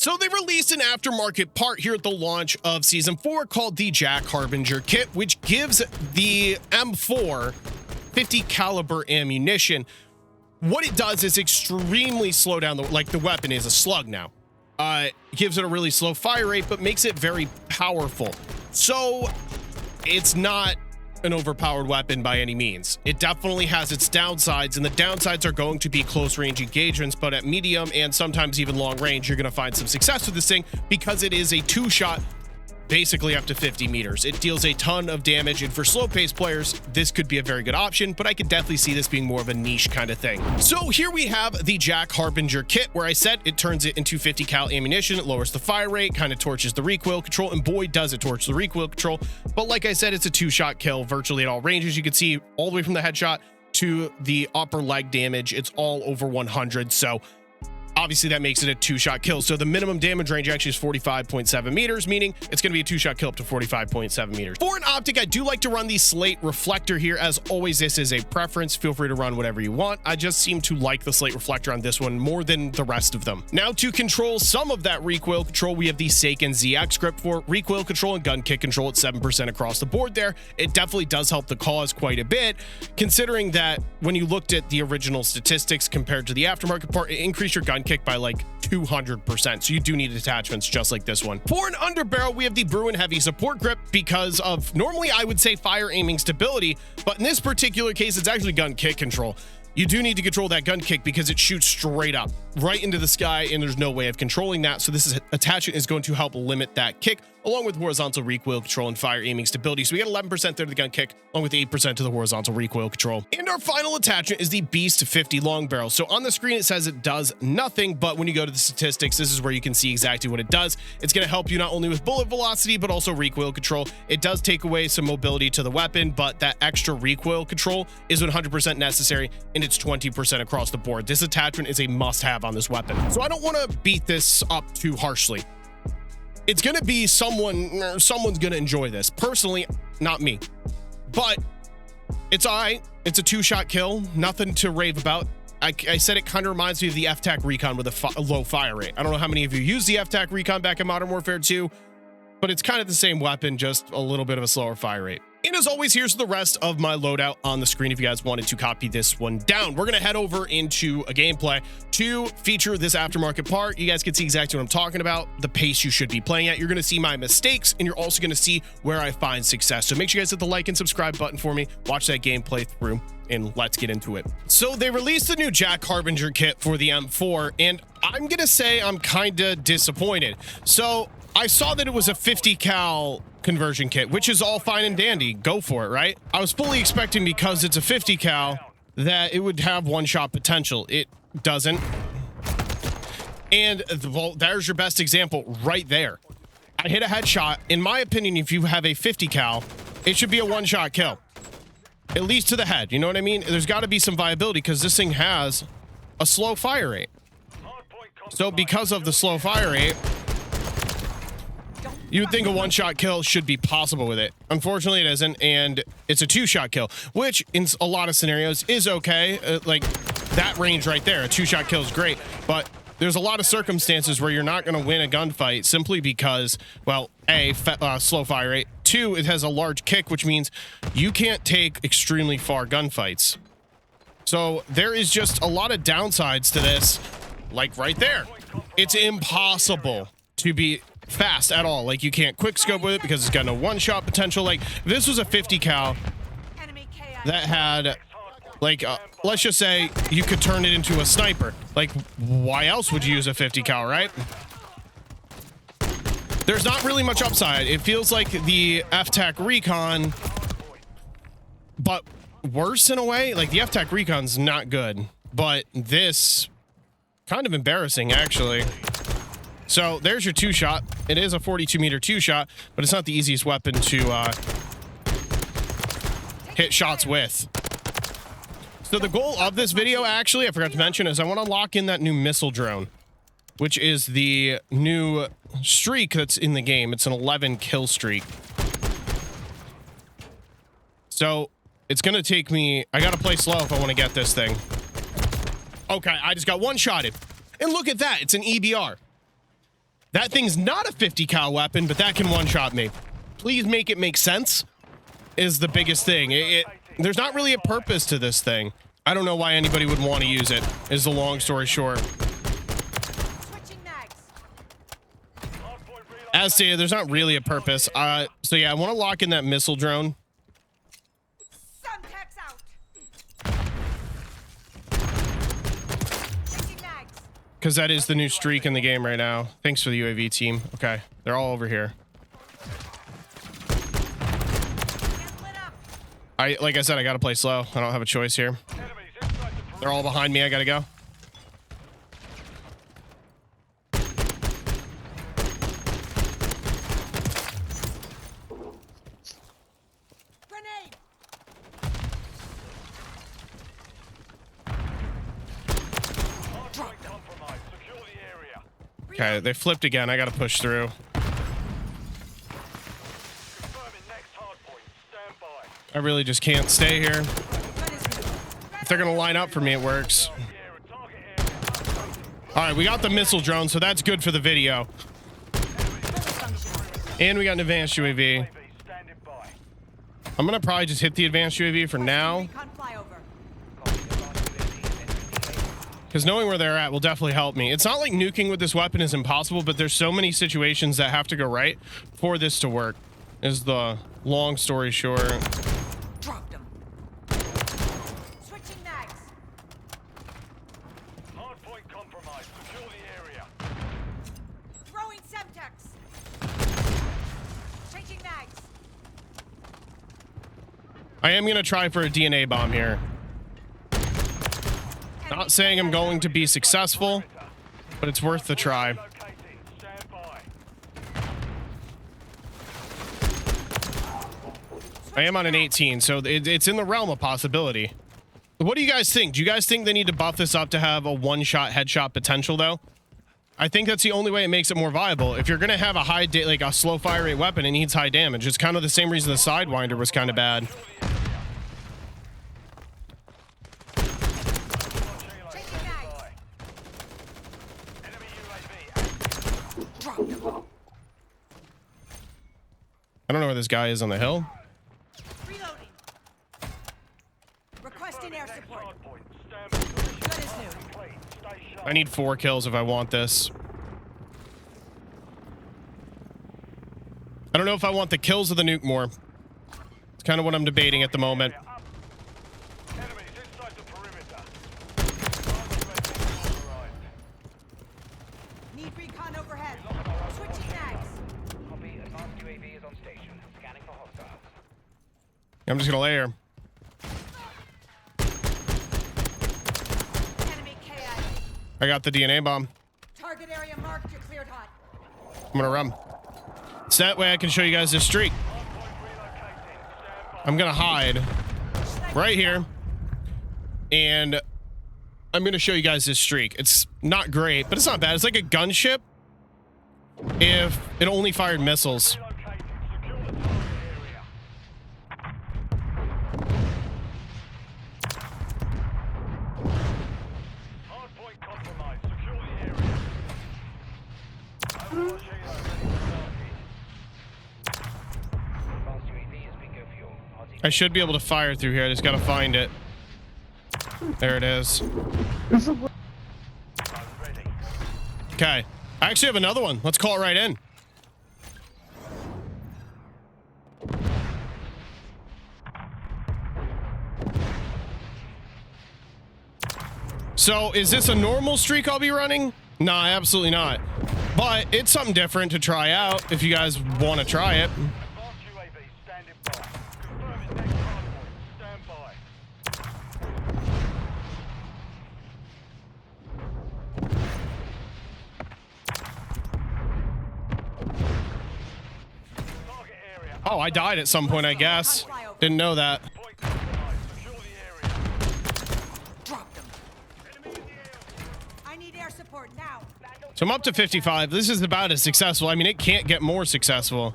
So they released an aftermarket part here at the launch of Season 4 called the JAK Harbinger Kit, which gives the M4 50 caliber ammunition. What it does is extremely slow down the weapon is a slug now. Gives it a really slow fire rate, but makes it very powerful. So it's not an overpowered weapon by any means. It definitely has its downsides, and the downsides are going to be close range engagements, but at medium and sometimes even long range, you're going to find some success with this thing because it is a two-shot, basically up to 50 meters. It deals a ton of damage, and for slow-paced players, this could be a very good option, but I could definitely see this being more of a niche kind of thing. So here we have the JAK Harbinger Kit, where I said it turns it into 50 cal ammunition. It lowers the fire rate, kind of torches the recoil control, and boy, does it torch the recoil control. But like I said, it's a two-shot kill virtually at all ranges. You can see all the way from the headshot to the upper leg damage. It's all over 100, so obviously that makes it a two-shot kill. So the minimum damage range actually is 45.7 meters, meaning it's going to be a two-shot kill up to 45.7 meters. For an optic, I do like to run the slate reflector here. As always, this is a preference. Feel free to run whatever you want. I just seem to like the slate reflector on this one more than the rest of them. Now, to control some of that recoil control, we have the Sakin ZX script for recoil control and gun kick control at 7% across the board there. It definitely does help the cause quite a bit, considering that when you looked at the original statistics compared to the aftermarket part, it increased your gun kick by like 200%. So you do need attachments just like this one. For an underbarrel, we have the Bruen Heavy Support Grip because of, normally I would say fire aiming stability, but in this particular case, it's actually gun kick control. You do need to control that gun kick because it shoots straight up right into the sky, and there's no way of controlling that. So this attachment is going to help limit that kick, along with horizontal recoil control and fire aiming stability. So we get 11% there to the gun kick, along with 8% to the horizontal recoil control. And our final attachment is the Beast 50 long barrel. So on the screen, it says it does nothing, but when you go to the statistics, this is where you can see exactly what it does. It's going to help you not only with bullet velocity, but also recoil control. It does take away some mobility to the weapon, but that extra recoil control is 100% necessary, and it's 20% across the board. This attachment is a must-have on this weapon. So I don't want to beat this up too harshly. It's going to be someone's going to enjoy this. Personally, not me. But it's all right. It's a two-shot kill. Nothing to rave about. I said it kind of reminds me of the FTAC Recon with a low fire rate. I don't know how many of you use the FTAC Recon back in Modern Warfare 2, but it's kind of the same weapon, just a little bit of a slower fire rate. And as always, here's the rest of my loadout on the screen if you guys wanted to copy this one down. We're going to head over into a gameplay to feature this aftermarket part. You guys can see exactly what I'm talking about, the pace you should be playing at. You're going to see my mistakes, and you're also going to see where I find success. So make sure you guys hit the like and subscribe button for me. Watch that gameplay through, and let's get into it. So they released the new JAK Harbinger kit for the M4, and I'm going to say I'm kind of disappointed. So I saw that it was a 50 cal conversion kit, which is all fine and dandy. Go for it, right? I was fully expecting, because it's a 50 cal, that it would have one-shot potential. It doesn't. And well, there's your best example right there. I hit a headshot. In my opinion, if you have a 50 cal, it should be a one-shot kill, at least to the head. You know what I mean? There's got to be some viability, because this thing has a slow fire rate. So because of the slow fire rate, you would think a one-shot kill should be possible with it. Unfortunately, it isn't, and it's a two-shot kill, which in a lot of scenarios is okay. Like that range right there, a two-shot kill is great, but there's a lot of circumstances where you're not going to win a gunfight simply because, well, A, slow fire rate. 2, it has a large kick, which means you can't take extremely far gunfights. So there is just a lot of downsides to this, like right there. It's impossible to be fast at all. Like, you can't quick scope with it because it's got no one-shot potential. Like, if this was a 50 cal that had, like, let's just say you could turn it into a sniper. Like, why else would you use a 50 cal, right? There's not really much upside. It feels like the FTAC Recon, but worse in a way. Like, the FTAC Recon's not good, but this kind of embarrassing, actually. So there's your two-shot. It is a 42-meter two-shot, but it's not the easiest weapon to hit shots with. So the goal of this video, actually, I forgot to mention, is I want to lock in that new missile drone, which is the new streak that's in the game. It's an 11 kill streak. So it's going to take me... I got to play slow if I want to get this thing. Okay, I just got one-shotted. And look at that. It's an EBR. That thing's not a 50 cal weapon, but that can one-shot me. Please make it make sense is the biggest thing. There's not really a purpose to this thing. I don't know why anybody would want to use it, is the long story short. As stated, there's not really a purpose. So yeah, I want to lock in that missile drone. Because that is the new streak in the game right now. Thanks for the UAV team. Okay, they're all over here. Like I said, I gotta play slow. I don't have a choice here. They're all behind me. I gotta go. Okay, they flipped again. I gotta push through. I really just can't stay here. If they're gonna line up for me, it works. All right, we got the missile drone, so that's good for the video. And we got an advanced UAV. I'm gonna probably just hit the advanced UAV for now, because knowing where they're at will definitely help me. It's not like nuking with this weapon is impossible, but there's so many situations that have to go right for this to work, is the long story short. Dropped him. Switching mags. Hardpoint compromised. Secure the area. Throwing Semtex. Changing mags. I am gonna try for a DNA bomb here. Not saying I'm going to be successful, but it's worth the try. I am on an 18, so it's in the realm of possibility. What do you guys think? Do you guys think they need to buff this up to have a one-shot headshot potential, though? I think that's the only way it makes it more viable. If you're going to have a like a slow fire rate weapon, it needs high damage. It's kind of the same reason the Sidewinder was kind of bad. I don't know where this guy is on the hill. Reloading. Requesting air support. I need 4 kills if I want this. I don't know if I want the kills or the nuke more. It's kind of what I'm debating at the moment. Need recon overhead. Switching mags. Copy. Advanced UAV is on station. Scanning for hostiles. I'm just gonna lay here. Enemy KI. I got the DNA bomb. Target area marked. You're cleared hot. I'm gonna run. So that way I can show you guys this streak. I'm gonna hide right here, and I'm gonna show you guys this streak. It's not great, but it's not bad. It's like a gunship if it only fired missiles. I should be able to fire through here. I just gotta find it. There it is. Okay. I actually have another one. Let's call it right in. So, is this a normal streak I'll be running? No, absolutely not. But it's something different to try out if you guys want to try it. Oh, I died at some point, I guess. Didn't know that. So I'm up to 55. This is about as successful. I mean, it can't get more successful.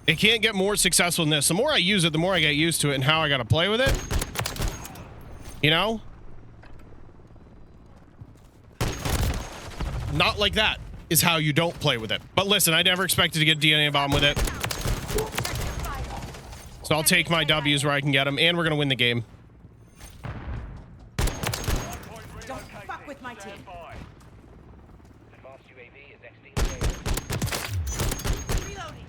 It can't get more successful than this. The more I use it, the more I get used to it and how I gotta play with it. You know? not like that is how you don't play with it. But listen, I never expected to get a DNA bomb with it. So I'll take my W's where I can get them, and we're going to win the game. Don't fuck with my team. Advanced UAV is exiting the area. Reloading.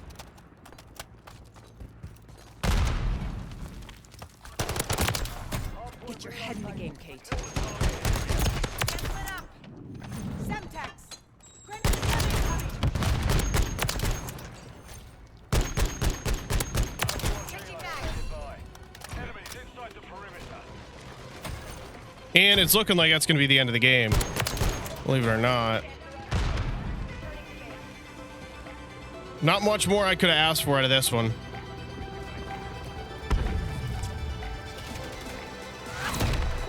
Get your head in the game, Kate. Get lit up. Semtex. Grenade incoming. Changing mags. Enemies inside the perimeter. And it's looking like that's going to be the end of the game. Believe it or not. Not much more I could have asked for out of this one.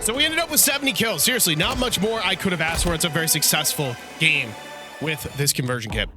So we ended up with 70 kills. Seriously, not much more I could have asked for. It's a very successful game with this conversion kit.